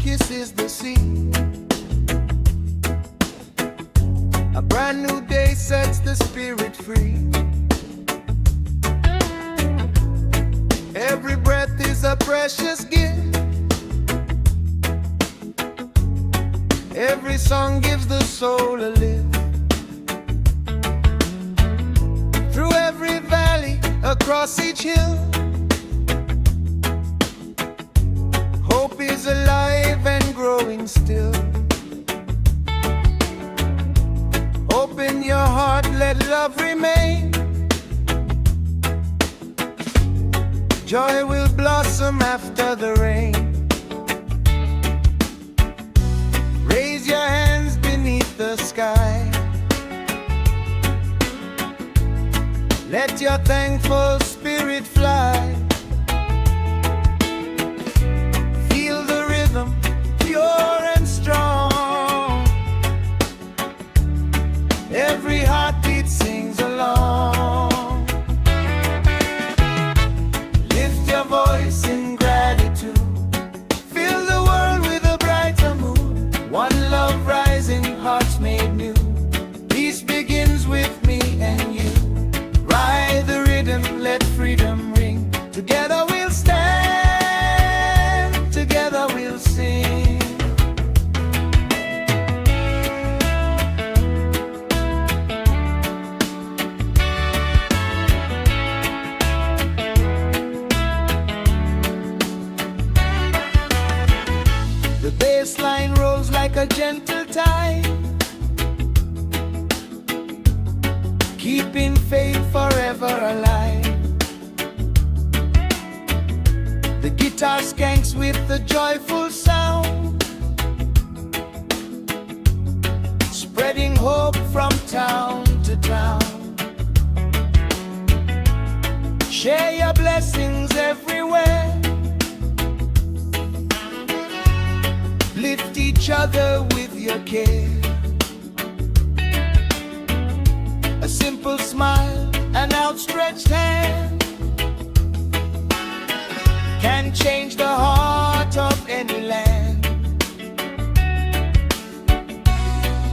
kisses the sea. A brand new day sets the spirit free. Every breath is a precious gift. Every song gives the soul a lift. Through every valley, across each hill, hope is alive and growing still. Open your heart, let love remain. Joy will blossom after the rain. Raise your hands beneath the sky. Let your thankful spirit fly. Feel the rhythm, pure and strong. Every heartbeat sings along. Lift your voice in gratitude. Fill the world with a brighter mood. One love rising, hearts made new. Peace begins with me and you. Ride the rhythm, let freedom ring. Together we'll stand, together we'll sing. The bassline rolls like a gentle tide, keeping faith forever alive. The guitar skanks with the joyful sound, spreading hope from town to town. Share your blessings everywhere. Lift each other with your care. A simple smile, an outstretched hand can change the heart of any land.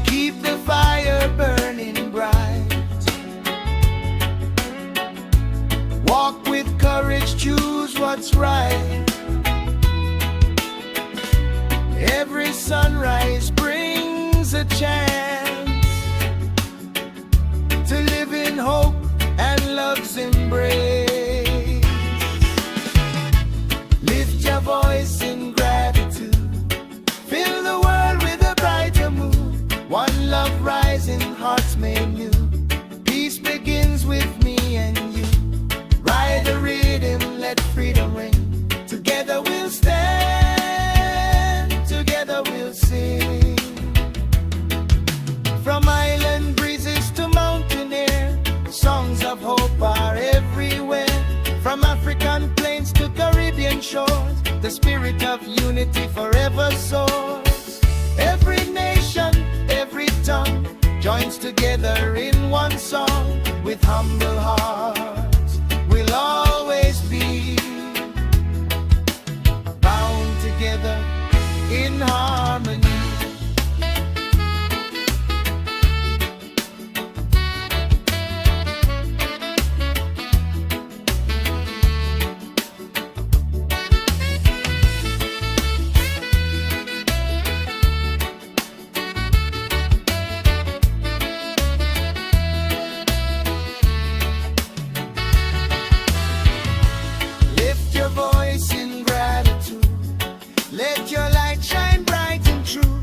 Keep the fire burning bright. Walk with courage, choose what's right. Every sunrise brings a chance to live in hope and love's embrace. Lift your voice in gratitude. Fill the world with a brighter mood. One love rising, hearts made new. Peace begins with me and you. Ride the rhythm, let freedom ring. Together we'll stand, together we'll sing. From island breezes to mountain air, songs of hope are everywhere. From African plains to Caribbean shores, the spirit of unity forever soars. Every nation, every tongue joins together in one song. With humble hearts, we'll always be bound together in harmony. Lift your voice in gratitude. Let your light shine bright and true.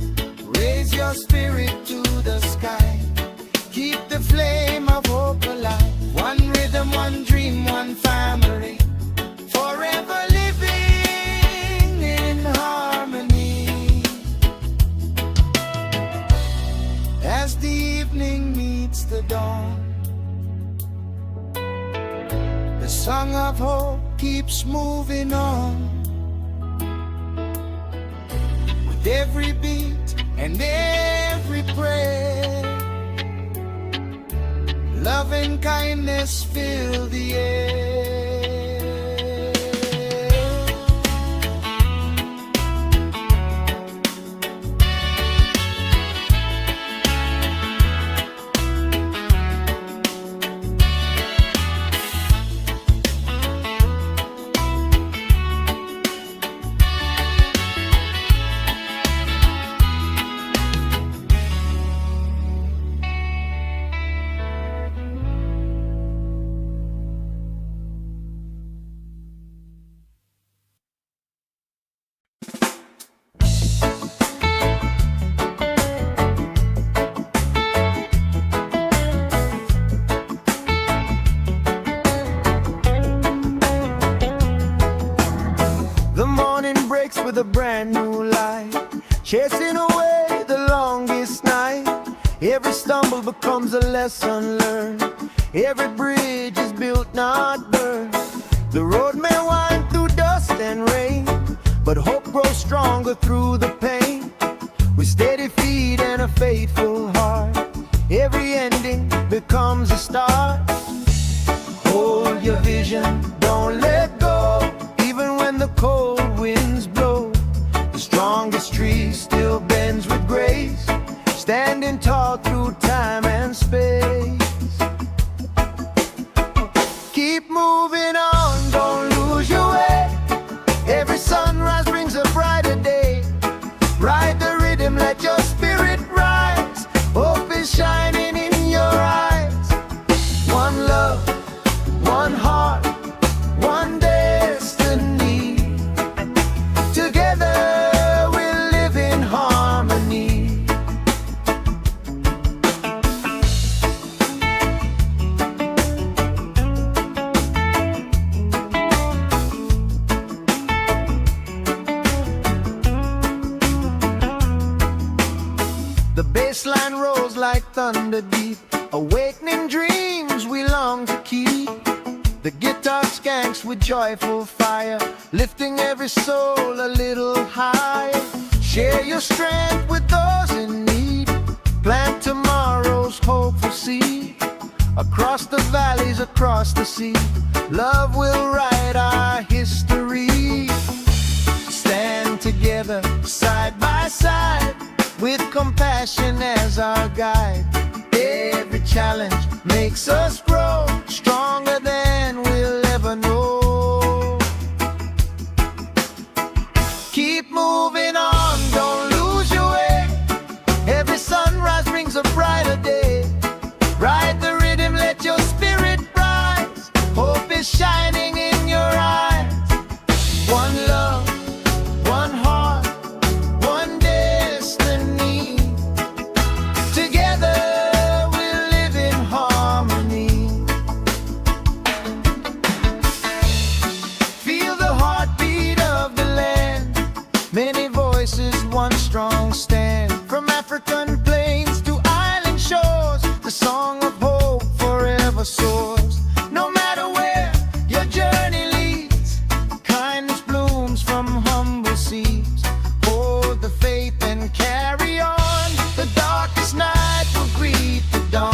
Raise your spirit to the sky. Keep the flame of hope alive. One rhythm, one dream, one family. Forever living in harmony. As the evening meets the dawn, the song of hope keeps moving on. With every beat and every prayer, love and kindness fill the air. chasing away the longest night. Every stumble becomes a lesson learned. Every bridge is built, not burned. The road may wind through dust and rain, but hope grows stronger through the pain. With steady feet and a faithful heart, every ending becomes a start. Hold your vision, don't let go. Even when the cold winds blow, the strongest tree still bends with grace, standing tall through time and space. Keep moving on, don't lose your way. Every sunrise brings a brighter day. Ride the rhythm, let your spirit rise. Hope is shining in your eyes. One love, one heart, one destiny. Together we'll live in harmony. The bassline rolls like thunder deep, awakening dreams we long to keep. The guitar skanks with joyful fire, lifting every soul a little higher. Share your strength with those in need, plant tomorrow's hopeful seed. Across the valleys, across the sea, love will write our history. Stand together, side by side, with compassion as our guide. Every challenge makes us grow, stronger than we'll ever know. Keep moving on, don't lose your way. Every sunrise brings a brighter day. Ride the rhythm, let your spirit rise. Hope is shining in your eyes. One love, one heart, one destiny. Together we'll live in harmony. Feel the heartbeat of the land. Many voices, one strong stand. From African plains to island shores, the song of hope forever soars. No matter where your journey leads, kindness blooms from humble seeds. Hold the faith and carry on. The darkest night will greet the dawn.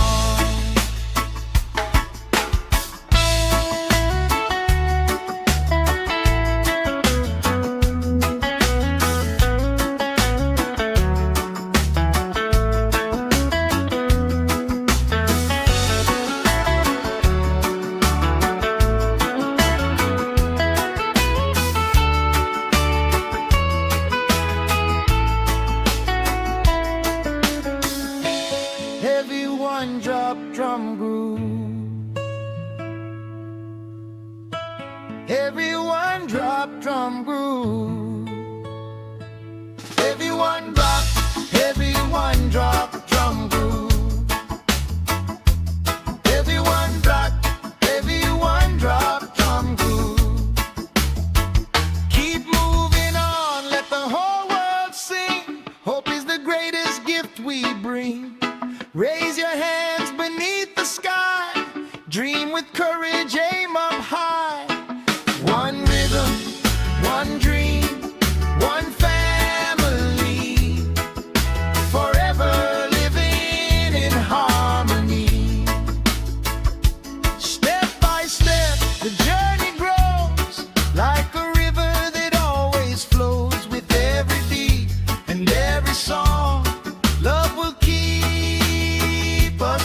Heavy one drop drum groove. Heavy one drop drum groove. Heavy one drop, heavy one drop drum groove. Heavy one drop, heavy one drop drum groove. Keep moving on, let the whole world sing. Hope is the greatest gift we bring. Raise your hands beneath the sky. Dream with courage, aim up high. One rhythm, one dream, one family. Forever living in harmony. Step by step, the journey grows like a river that always flows. With every beat and every song, love will keep us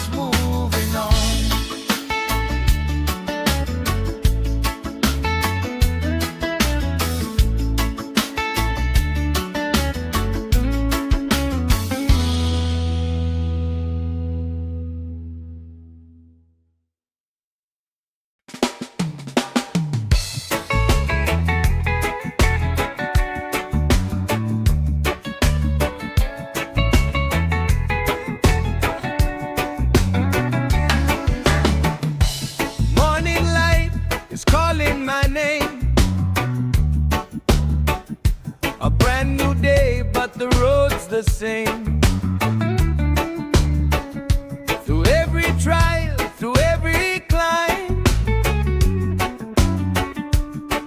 the road's the same. Through every trial, through every climb,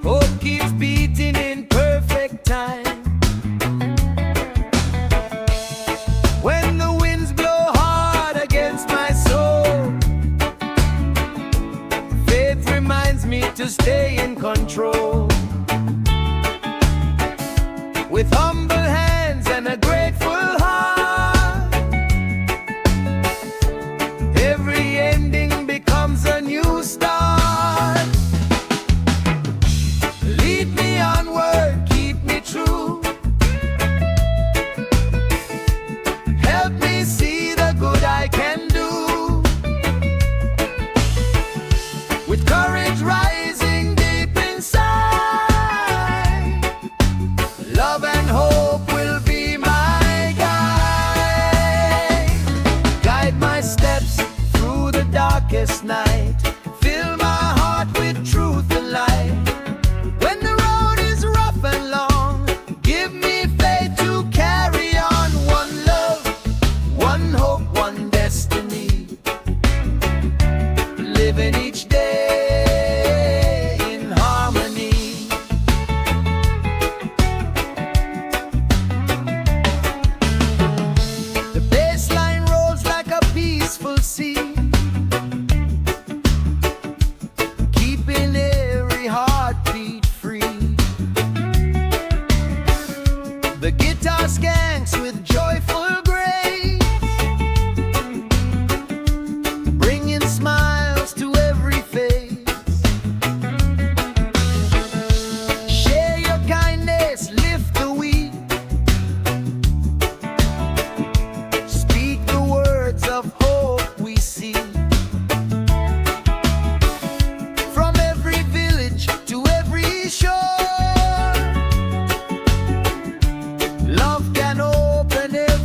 hope keeps beating in perfect time. When the winds blow hard against my soul, faith reminds me to stay in control. With humble hands and a grateful heart, every ending becomes a new start. Lead me onward, keep me true. Help me see the good I can do. With courage rising deep inside, love and hope will be my guide. Guide my steps through the darkest night. Fill my heart with truth and light. When the road is rough and long, give me faith to carry on. One love, one hope, one destiny. Living each day in harmony. The bassline rolls like a peaceful sea, keeping every heartbeat free. The guitar skanks with joyful grace, bringing smiles to every face. Share your kindness, lift the weak. Speak the words of hope we see. From every village to every shore, love can open every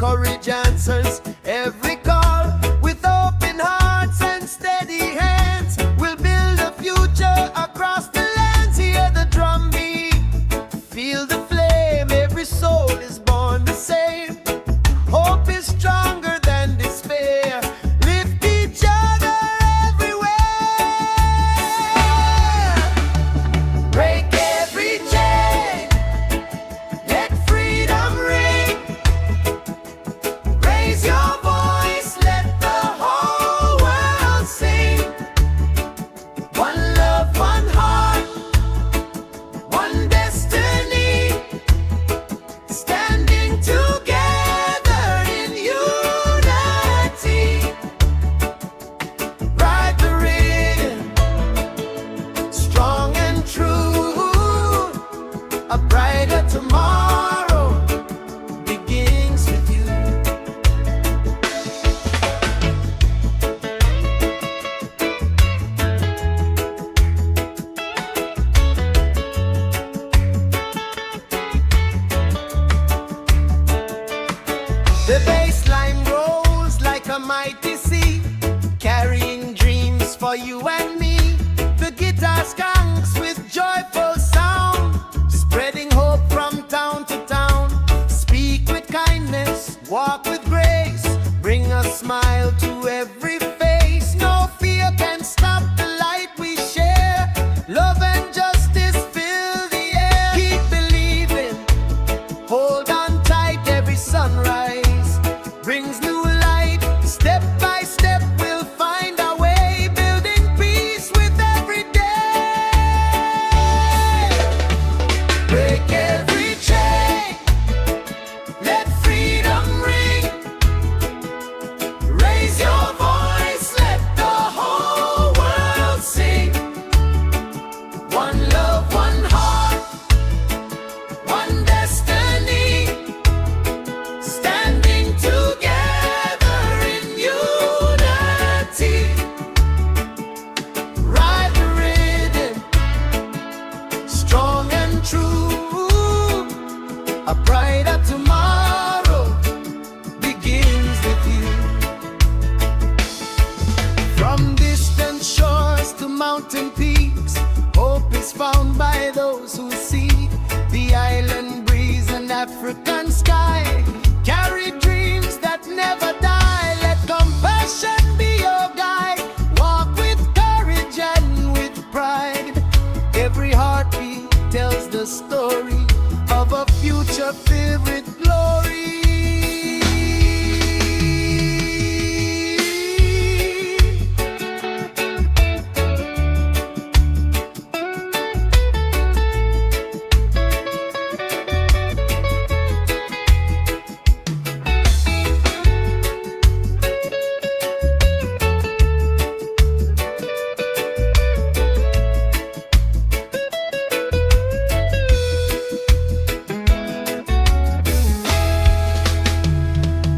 courage answers every call. With open hearts and steady hands, we'll build a future across the lands. Hear the drum beat, feel the flame. Every soul is born the same. Hope is stronger than despair. Lift each other everywhere. Break every chain, let freedom ring. Raise your voice, let the whole world sing. One love, one heart, one destiny, standing together in unity. Ride the rhythm, strong and true. A brighter tomorrow begins with you. The bass line rolls like a mighty sea, carrying dreams for you and me. The guitar skanks with joyful sound, spreading hope from town to town. Speak with kindness, walk with grace, bring a smile to every face. No fear can stop the light we share. Love and justice fill the air. Keep believing, hold on tight. Every sunrise brings new light. Step by step we'll find our way, building peace with every day. Break every chain, let freedom ring. Raise your voice, let the whole world sing. One love, one heart, one destiny, standing together in unity. Ride the rhythm, strong and true. A brighter tomorrow begins with you. From distant shores to mountain peaks, hope is found by those who seek. The island breeze and African sky carry dreams that never die. Let compassion be your guide. Walk with courage and with pride. Every heartbeat tells the story of a future filled with glory.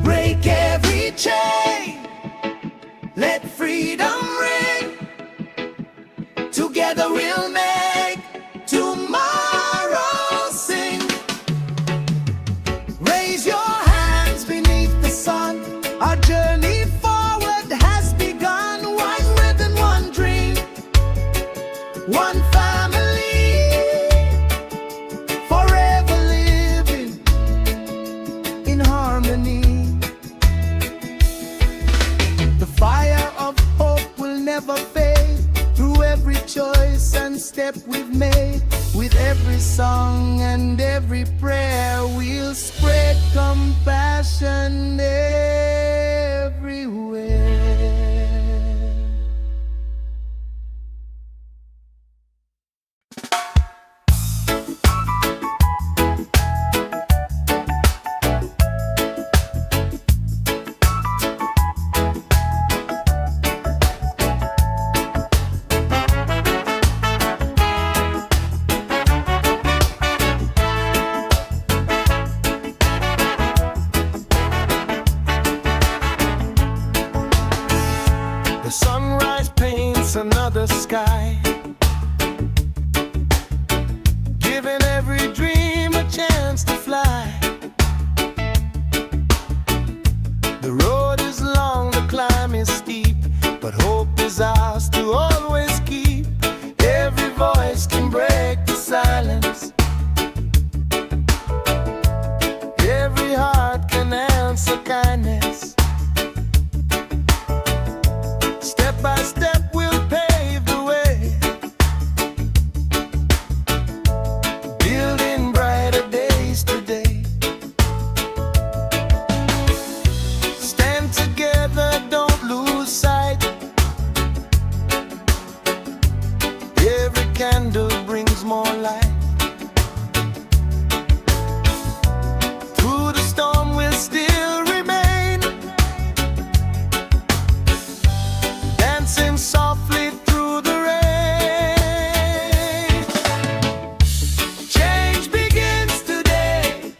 Break every chain, let freedom ring. Together we'll make tomorrow sing. Raise your hands beneath the sun. Our journey forward has begun. One rhythm, one dream, one family, forever living in harmony. The fire of hope will never fade. Through every choice and step we've made, with every song and every prayer, we'll spread compassion everywhere. Another sky, giving every dream a chance to fly. is ours to always keep. Every voice can break the silence. Every heart can answer kindness. Step by step we'll pave the way, building brighter days today. Stand together, don't lose sight. Every candle brings more light. Through the storm we'll still remain, dancing softly through the rain. Change begins today.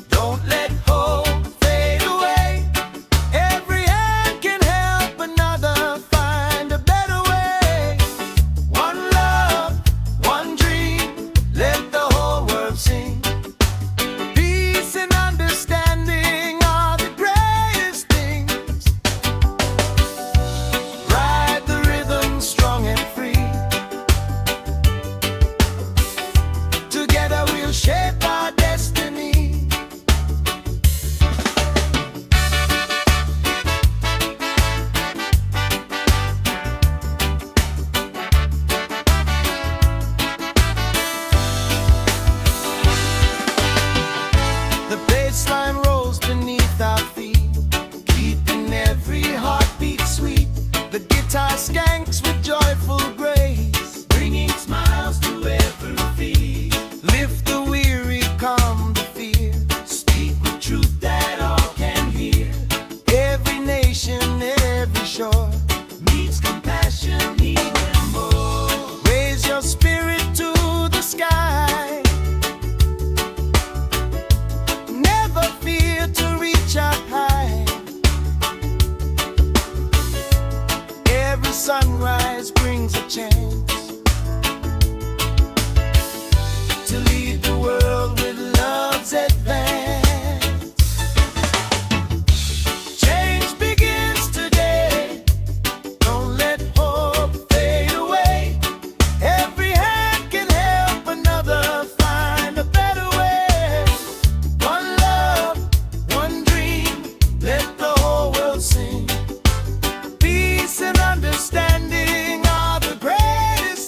Don't let hope fade away. Every hand can help another find a better way. One love, one dream, let the whole world sing. Peace and understanding are the greatest things. Ride the rhythm strong and free. Together we'll shape our destiny. The bassline rolls beneath our feet, keeping every heartbeat sweet. The guitar skanks with joyful grace, bringing smiles to every feet. Lift the weary, calm the fear, speak with truth that all can hear. Every nation, every shore needs compassion, even more. Raise your spirit to the sky. Never fear to reach up high. Every sunrise brings a chance to lead the world with love's advance. Change begins today. Don't let hope fade away. Every hand can help another find a better way. One love, one dream, let the whole world sing. Peace and understanding are the greatest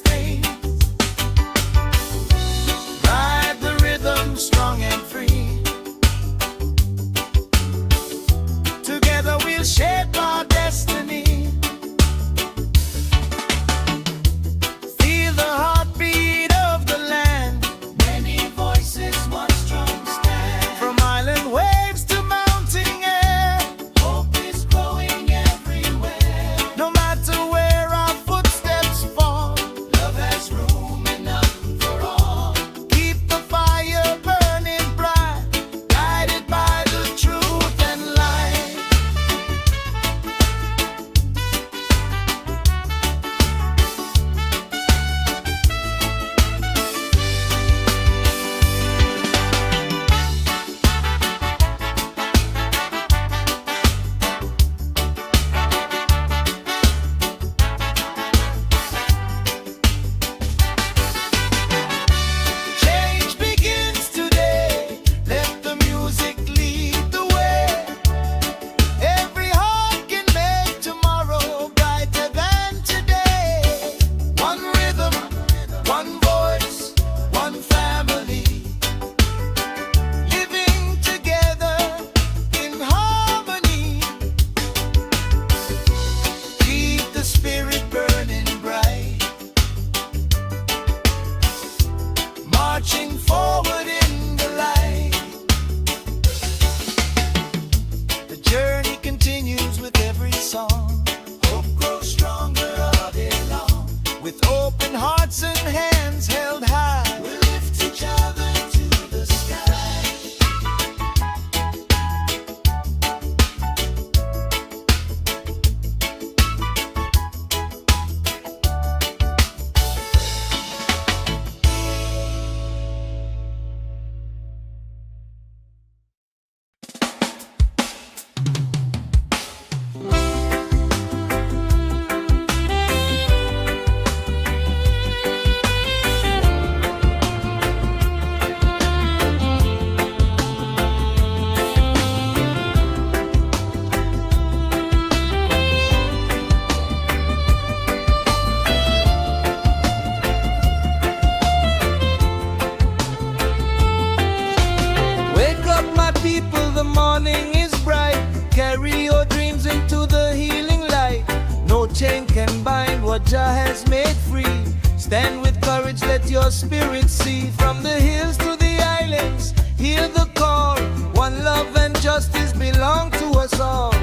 find what Jah has made free. Stand with courage, let your spirit see. From the hills to the islands, hear the call. One love and justice belong to us all.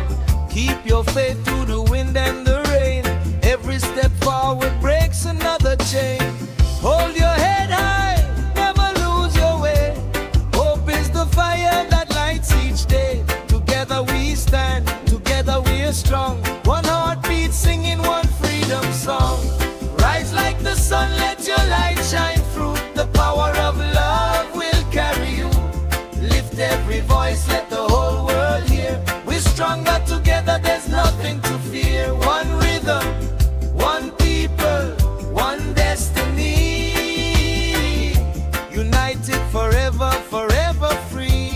Keep your faith through the wind and the rain. Every step forward breaks another chain. Hold your head high, never lose your way. Hope is the fire that lights each day. Together we stand, together we are strong. One heartbeat singing one freedom song. Rise like the sun, let your light shine through. The power of love will carry you. Lift every voice, let the whole world hear. We're stronger together, there's nothing to fear. One rhythm, one people, one destiny. United forever, forever free.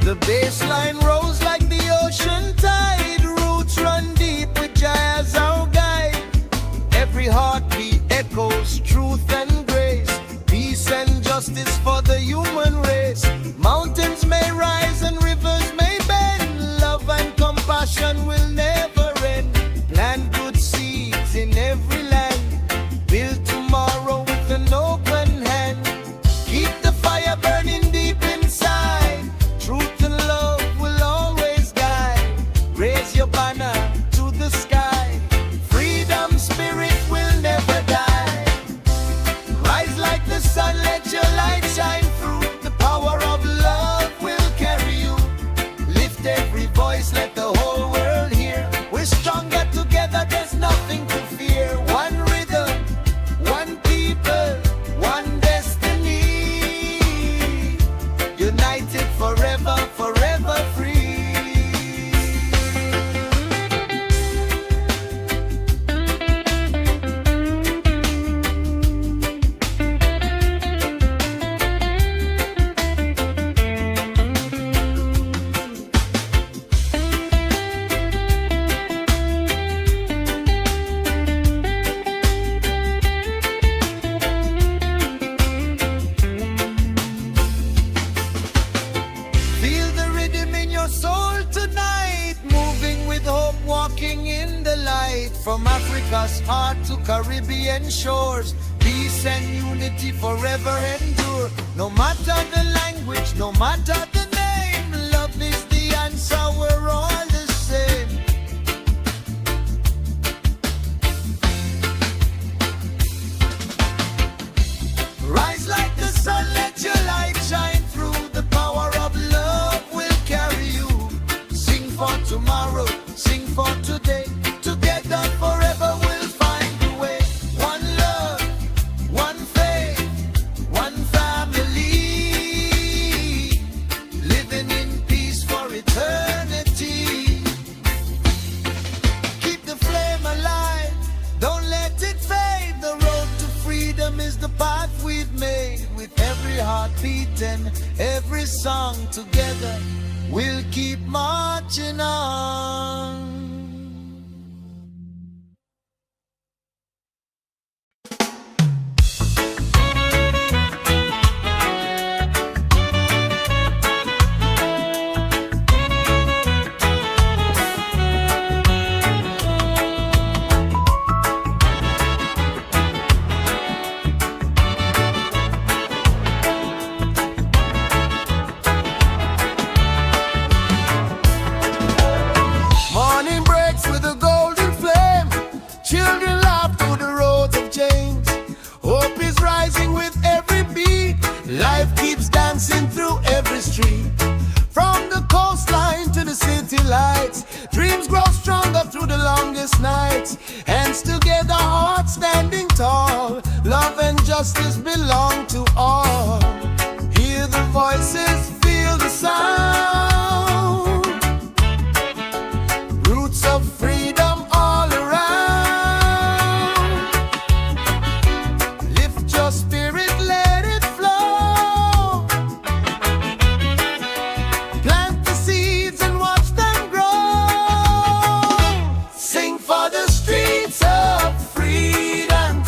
The bassline rose like the ocean tide. Roots run deep with Jah as our guide. Every heartbeat echoes truth and grace. Peace and justice for the human race. Mountains may rise and rivers may bend. Love and compassion will never end. Plant good seeds in every land. Build tomorrow with an open hand. Keep the fire burning deep inside. Truth and love will always guide. Raise your banner to the sky. Freedom spirit will never die. Rise like the sun, let your light shine through. The power of love will carry you. Lift every voice, let the whole world hear. We're stronger together, there's nothing to fear. One rhythm, one people, one destiny. United forever, forever free. Feel the rhythm in your soul tonight. Moving with hope, walking in the light. From Africa's heart to Caribbean shores. Peace and unity forever endure. No matter the language, no matter the name. Love is the answer, we're all the same. Rise like the sun, let your light shine through. The power of love will carry you. Sing for tomorrow, sing for today. Together forever we'll find a way. One love, one faith, one family. Living in peace for eternity. Keep the flame alive, don't let it fade. The road to freedom is the path we've made. With every heartbeat and every song together, we'll keep marching on. Morning breaks with a golden flame. Children laugh through the roads of chains. Hope is rising with every beat. Life keeps dancing through every street. From the coastline to the city lights. Dreams grow stronger through the longest nights. Hands together, hearts standing tall. Love and justice belong to all. Hear the voices, feel the sound. Roots of freedom all around. Lift your spirit, let it flow. Plant the seeds and watch them grow. Sing for the streets of freedom.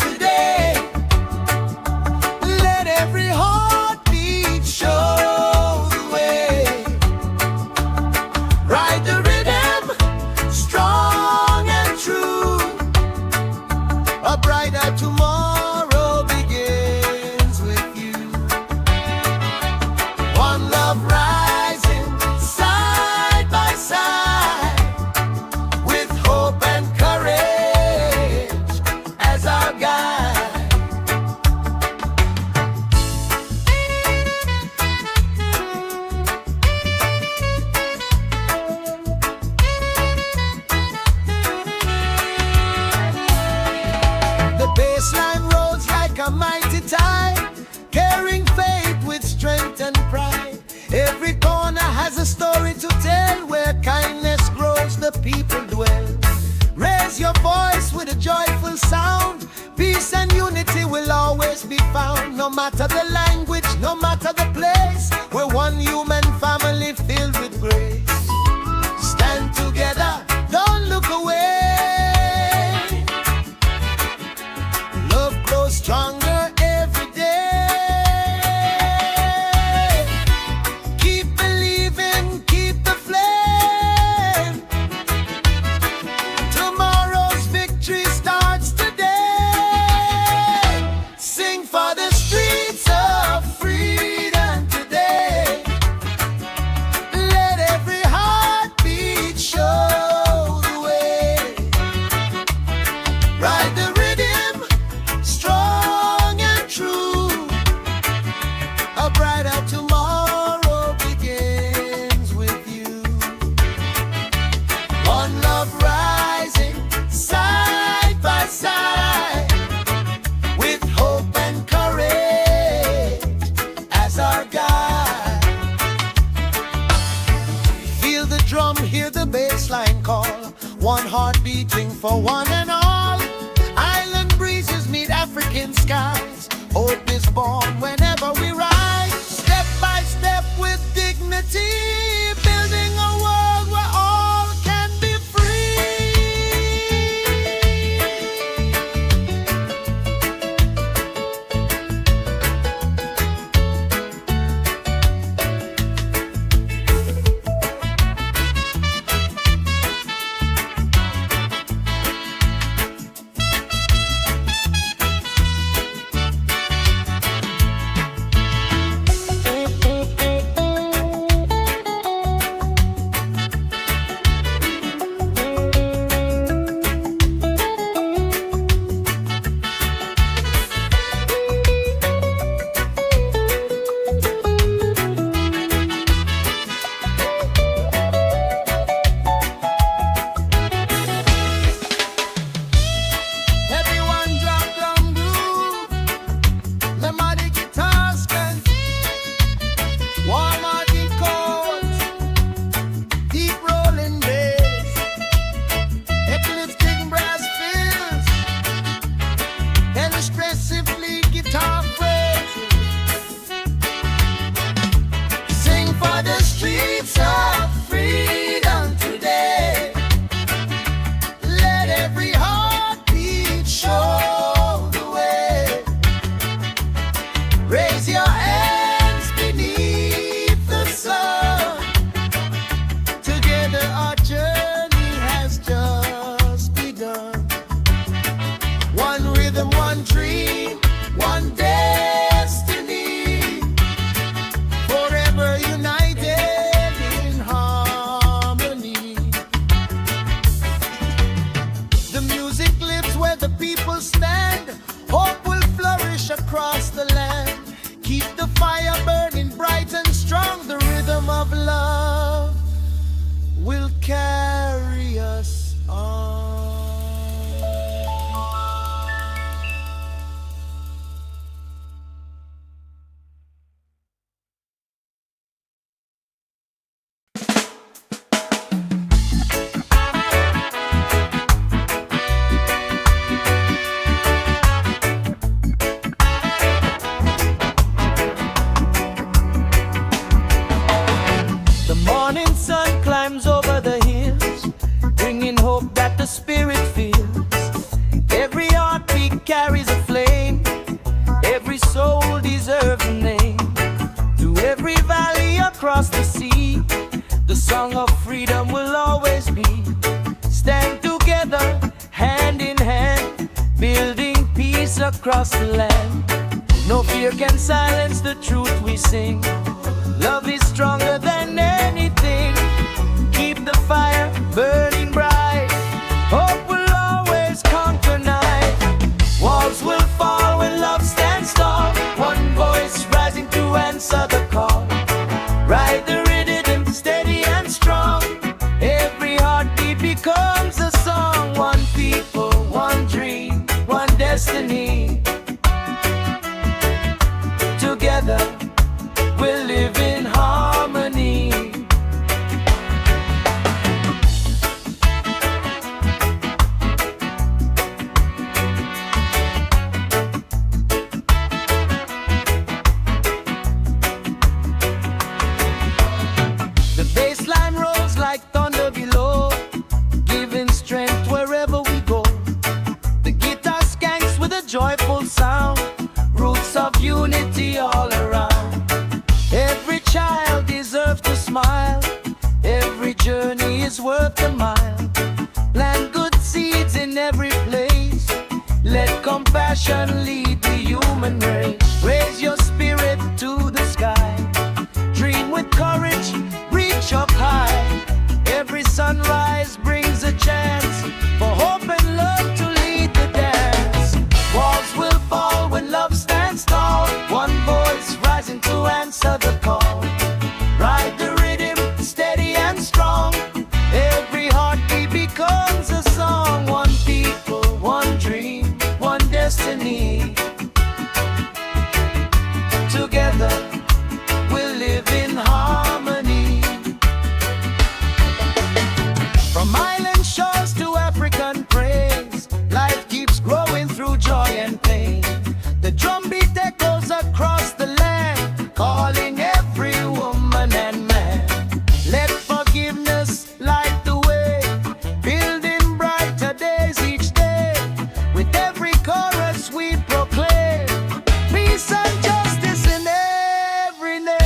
a story to tell, where kindness grows, the people dwell. Raise your voice with a joyful sound. Peace and unity will always be found. No matter the language, no matter the place, we're one human family filled with grace. Stand together, don't look away. Love grows stronger every day. Keep believing, keep the flame. Tomorrow's victory starts today. Sing for the streets of freedom today. Let every heartbeat show the way. Ride the rhythm, strong and true. A brighter tomorrow begins with you. One love rising side by side, with hope and courage as our guide. Feel the drum, hear the bass line call. One heart beating for one and all. Island breezes meet African skies. Hope is born whenever we rise. Step by step with dignity, building a world where all can be free. Everyone drop down groove. Melodic guitars can warm hearted chords, deep rolling bass, uplifting brass fills, and expressively guitar phrases. Sing for the streets of freedom today. Let every heartbeat show the way. Raise your hands beneath the sun. Together our journey has just begun. One rhythm, one dream, one destiny. Forever united in harmony. The music lives where the people stand. Hope will flourish across the land. Keep the fire burning bright and strong. The rhythm of love will carry us on. The morning sun climbs over the hills, bringing hope that the spirit feels. Every heartbeat carries a flame. Every soul deserves a name. Through every valley across the sea, the song of freedom will always be. Stand together, hand in hand, building peace across the land. No fear can silence the truth we sing. Love is stronger than anything. Keep the fire burning bright. Hope will always conquer night. Walls will fall when love stands tall. One voice rising to answer the call. Ride the rhythm, steady and strong. Every heartbeat becomes a song. One people, one dream, one destiny. Together we'll live in harmony. sound, roots of unity all around. Every child deserves to smile, every journey is worth a mile. Plant good seeds in every place, let compassion lead the human race. Raise your spirit to the sky, dream with courage, reach up high. Every sunrise brings a chance for hope and love to lead the dance. Walls will fall when love stands tall, one voice rising to answer the call. Ride the rhythm, steady and strong, every heartbeat becomes a song. One people, one dream, one destiny. Together we'll live in harmony. From island shores to African praise, life keeps growing through joy and pain. The drumbeat echoes across the land, calling every woman and man. Let forgiveness light the way, building brighter days each day. With every chorus we proclaim peace and justice in every name.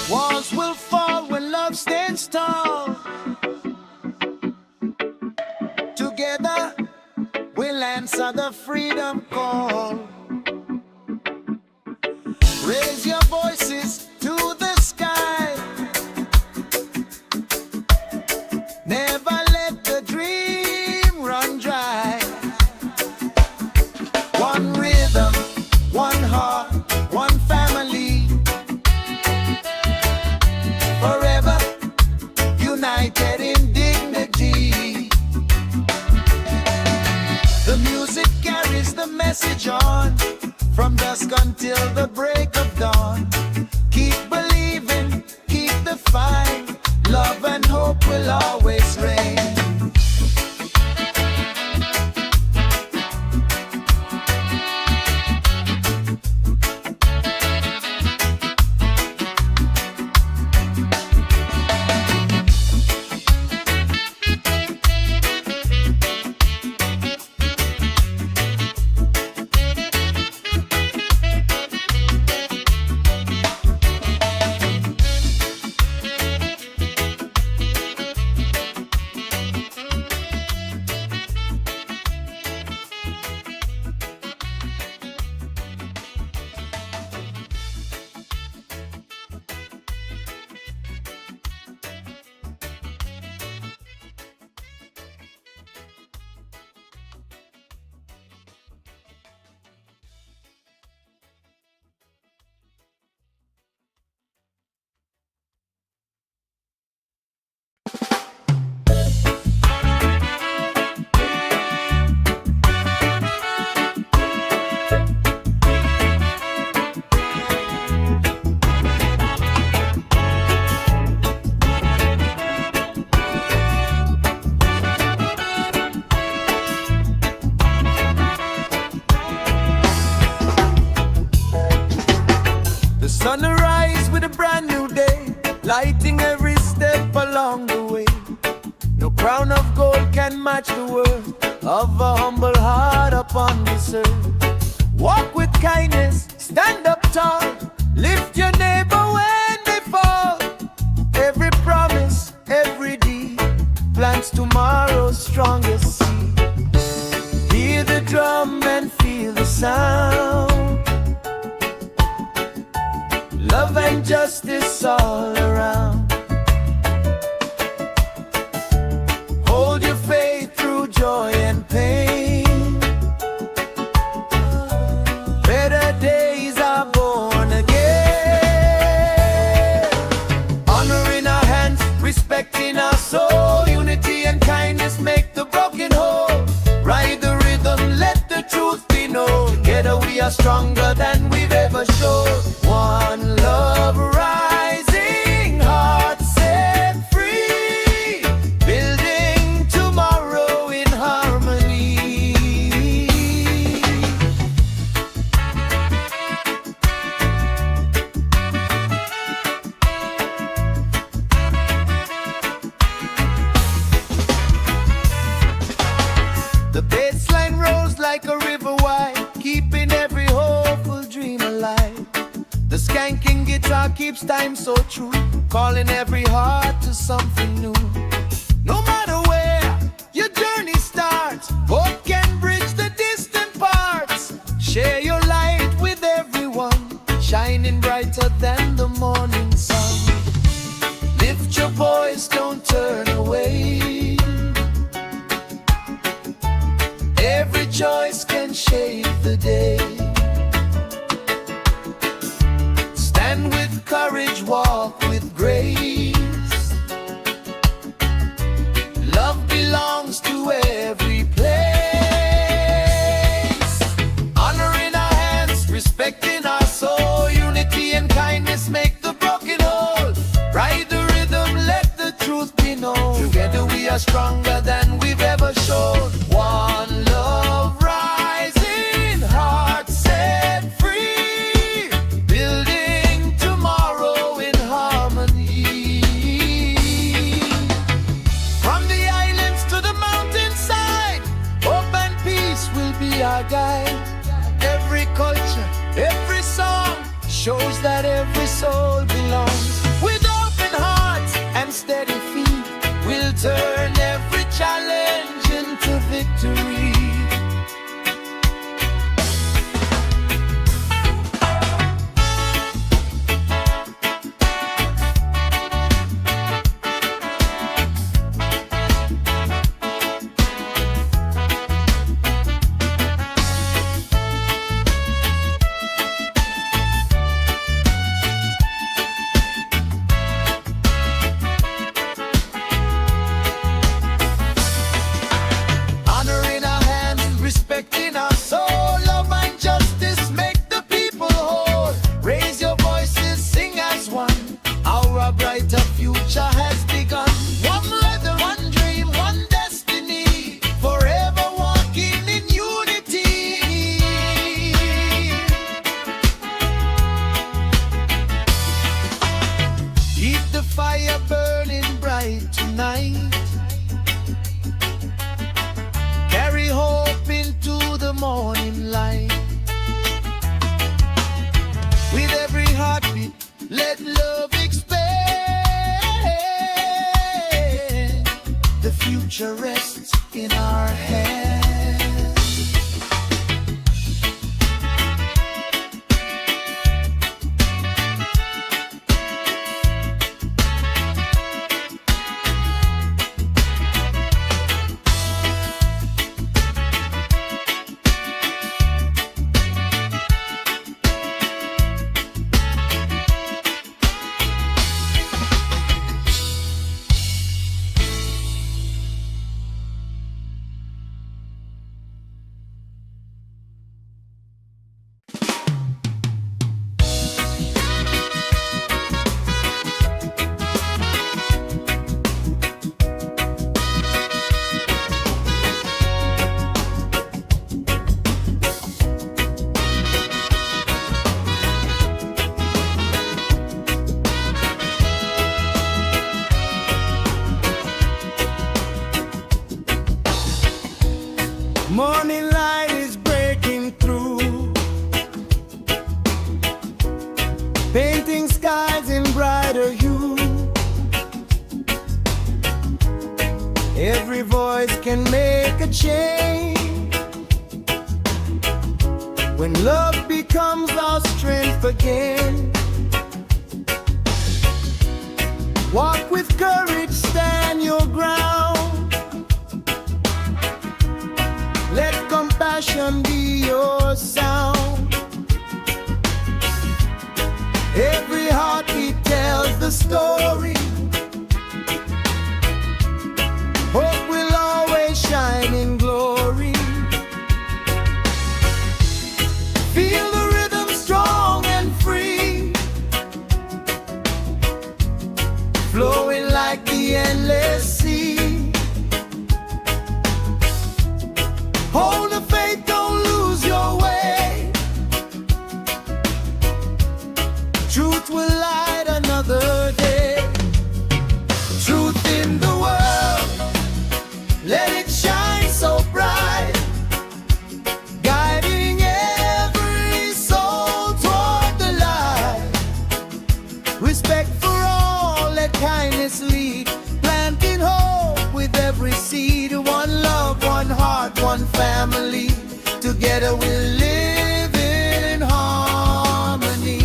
Walls will fall when love stands tall. Together we'll answer the freedom call. Raise your voices to the sky, never let the dream run dry. One rhythm, one heart, one family, forever united in dignity. The music carries the message on, from dusk until the break of dawn. Keep believing, keep the fight, love and hope will always reign. Sunrise with a brand new day, lighting every step along the way. No crown of gold can match the worth of a humble heart upon this earth. Walk with kindness, stand up tall, lift your neighbor when they fall. Every promise, every deed plants tomorrow's strongest seed. Hear the drum and feel the sound, love and justice all around. Hold your faith through joy and pain. Better days are born again. Honor in our hands, respect in our soul. Unity and kindness make the broken whole. Ride the rhythm, let the truth be known. Together we are stronger than we've ever shown. One love rising high. guitar keeps time so true, calling every heart to something new. No matter where your journey starts, hope can bridge the distant parts. Share your light with everyone, shining brighter than the morning sun. Lift your voice, don't turn away. Every choice can shape the day. Stand with courage, walk with grace. Love belongs to every place. Honor in our hands, respect in our soul. Unity and kindness make the broken whole. Ride the rhythm, let the truth be known. Together we are stronger than we've ever shown. One love rising, heart set free, building tomorrow in harmony. From the islands to the mountainside, hope and peace will be our guide. Every culture, every song shows that every soul belongs. With open hearts and steady feet, we'll turn every challenge into victory. Let love expand. The future rests in our hands. Morning light is breaking through, painting skies in brighter hue. Every voice can make a change when love becomes our strength again. Walk with courage, stand your ground. Let compassion be your sound. Every heartbeat tells the story. Hope will always shine in glory. Feel the rhythm strong and free, flowing like the endless sea. Hold the faith, don't lose your way. Truth will light another day. Truth in the world, let it shine so bright, guiding every soul toward the light. family. Together we live in harmony.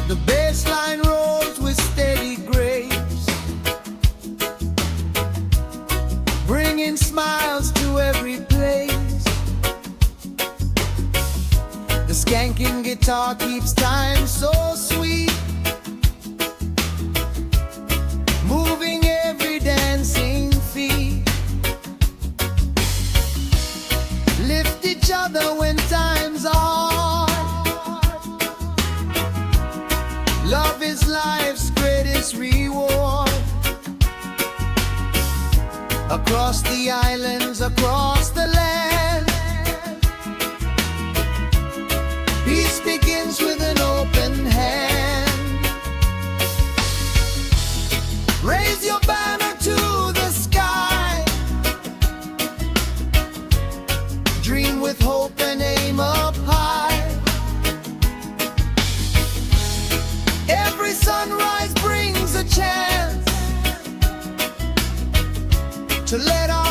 The bassline rolls with steady grace, bringing smiles to every place. The skanking guitar keeps time so sweet, moving every dancing feet. Lift each other when times are hard. Love is life's greatest reward. Across the islands, across the land, peace begins with an open hand. Raise your banner to the sky, dream with hope and aim up high. Every sunrise brings a chance to let our